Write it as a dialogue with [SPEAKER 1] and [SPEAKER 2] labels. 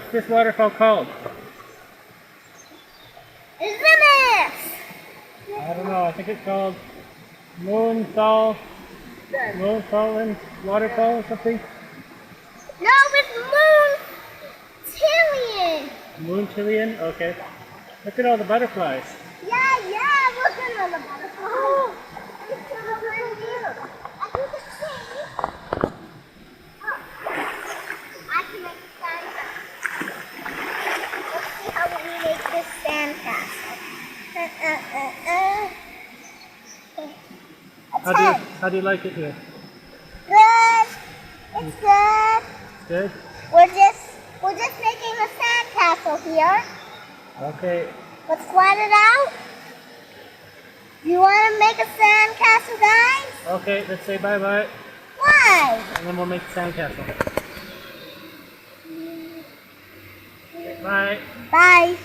[SPEAKER 1] What's this waterfall called?
[SPEAKER 2] Limits!
[SPEAKER 1] I don't know. I think it's called Monthathan Waterfall or something.
[SPEAKER 2] No, it's Monthathan.
[SPEAKER 1] Monthathan? Okay. Look at all the butterflies.
[SPEAKER 2] Yeah, look at all the butterflies. Oh, it's so here. I do the same. Oh, I can make a sandcastle. Let's see how we make this sandcastle.
[SPEAKER 1] How do you like it here?
[SPEAKER 2] Good. It's good.
[SPEAKER 1] Good?
[SPEAKER 2] We're just making a sandcastle here.
[SPEAKER 1] Okay.
[SPEAKER 2] Let's flat it out. You want to make a sandcastle, guys?
[SPEAKER 1] Okay, let's say bye-bye.
[SPEAKER 2] Why?
[SPEAKER 1] And then we'll make the sandcastle. Okay, bye.
[SPEAKER 2] Bye.